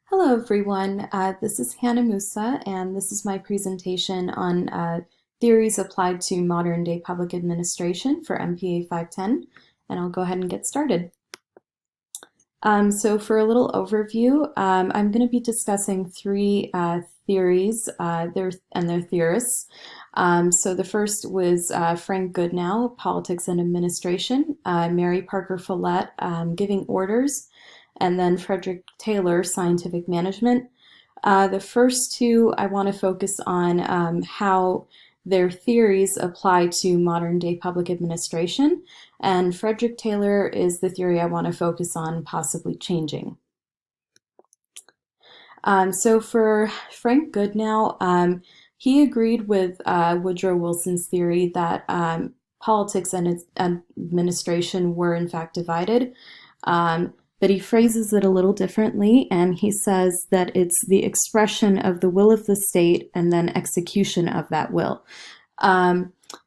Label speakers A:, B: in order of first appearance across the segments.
A: Hello, everyone. This is Hannah Musa, and this is my presentation on theories applied to modern-day public administration for MPA 510, and I'll go ahead and get started. So for a little overview, I'm going to be discussing three theories and their theorists. So the first was Frank Goodnow, Politics and Administration, Mary Parker Follett, Giving Orders, and then Frederick Taylor, Scientific Management. The first two I want to focus on how their theories apply to modern day public administration, and Frederick Taylor is the theory I want to focus on possibly changing. So for Frank Goodnow, he agreed with Woodrow Wilson's theory that politics and its administration were in fact divided. But he phrases it a little differently, and he says that it's the expression of the will of the state and then execution of that will.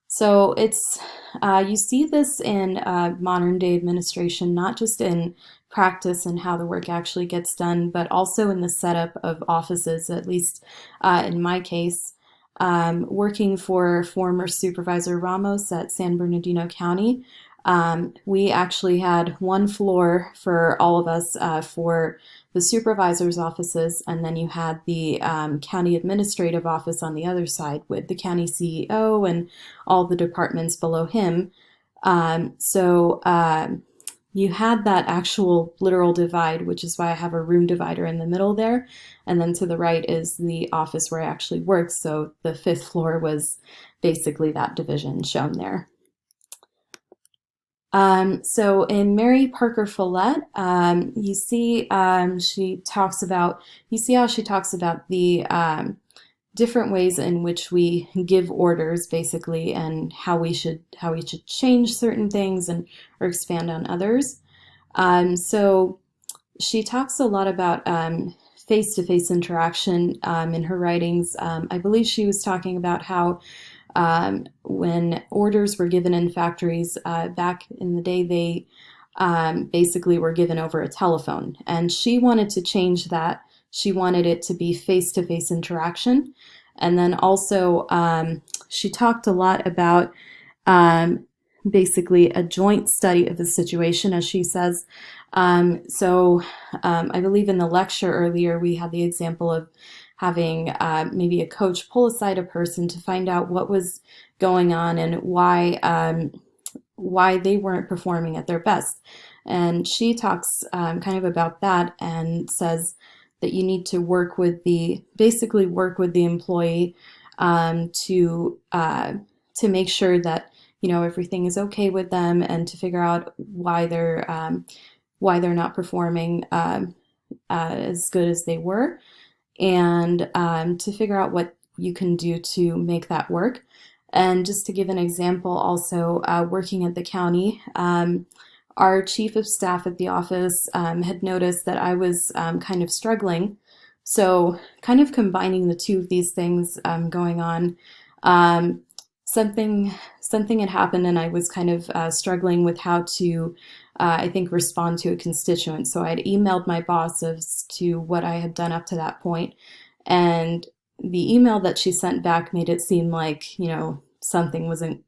A: So it's you see this in modern day administration, not just in practice and how the work actually gets done, but also in the setup of offices, at least in my case. Working for former Supervisor Ramos at San Bernardino County, we actually had one floor for all of us for the supervisor's offices, and then you had the county administrative office on the other side with the county CEO and all the departments below him. You had that actual literal divide, which is why I have a room divider in the middle there. And then to the right is the office where I actually worked. So the fifth floor was basically that division shown there. So in Mary Parker Follett, you see she talks about how she talks about the different ways in which we give orders, basically, and how we should change certain things and or expand on others. So she talks a lot about face-to-face interaction in her writings. I believe she was talking about how when orders were given in factories back in the day, they basically were given over a telephone. And she wanted to change that. She wanted it to be face-to-face interaction. And then also, she talked a lot about basically a joint study of the situation, as she says. I believe in the lecture earlier, we had the example of having maybe a coach pull aside a person to find out what was going on and why they weren't performing at their best. And she talks kind of about that and says that you need to basically work with the employee to make sure that everything is okay with them, and to figure out why they're not performing as good as they were, and to figure out what you can do to make that work. And just to give an example, also working at the county, our chief of staff at the office had noticed that I was kind of struggling. So kind of combining the two of these things going on, something had happened, and I was kind of struggling with how to I think, respond to a constituent. So I had emailed my boss as to what I had done up to that point. And the email that she sent back made it seem like, something wasn't,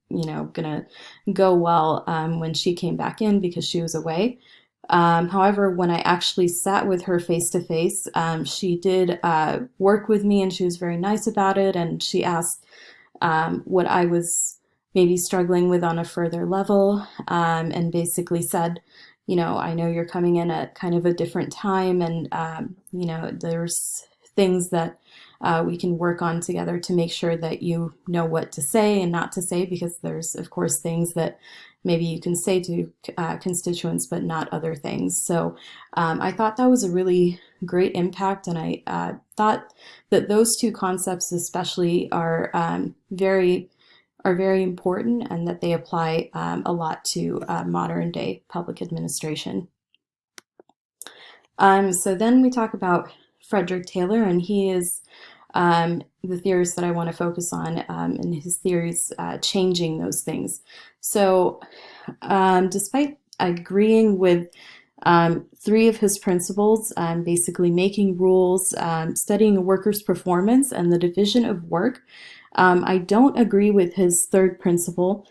A: gonna go well when she came back in because she was away. However, when I actually sat with her face to face, she did work with me, and she was very nice about it. And she asked what I was maybe struggling with on a further level, and basically said, I know you're coming in at kind of a different time, and there's things that we can work on together to make sure that you know what to say and not to say, because there's, of course, things that maybe you can say to constituents, but not other things. So I thought that was a really great impact, and I thought that those two concepts especially are very important, and that they apply a lot to modern day public administration. So then we talk about Frederick Taylor, and he is the theorist that I want to focus on, and his theories changing those things. So despite agreeing with Three of his principles, basically making rules, studying a worker's performance, and the division of work. I don't agree with his third principle,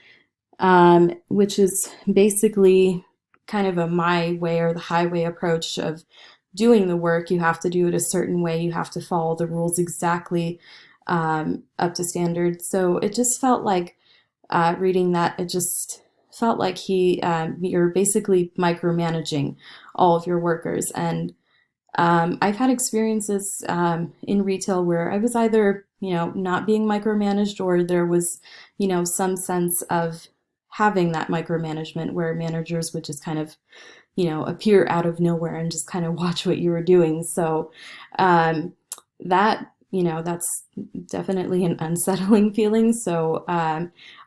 A: which is basically kind of a my way or the highway approach of doing the work. You have to do it a certain way, you have to follow the rules exactly up to standard. So it just felt like reading that, it just felt like you're basically micromanaging all of your workers. And I've had experiences in retail where I was either, not being micromanaged, or there was, some sense of having that micromanagement where managers would just kind of, appear out of nowhere and just kind of watch what you were doing. So um, that's definitely an unsettling feeling. So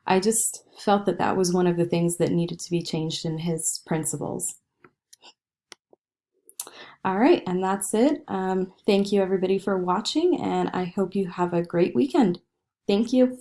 A: I just felt that that was one of the things that needed to be changed in his principles. All right, and that's it. Thank you everybody for watching, and I hope you have a great weekend. Thank you.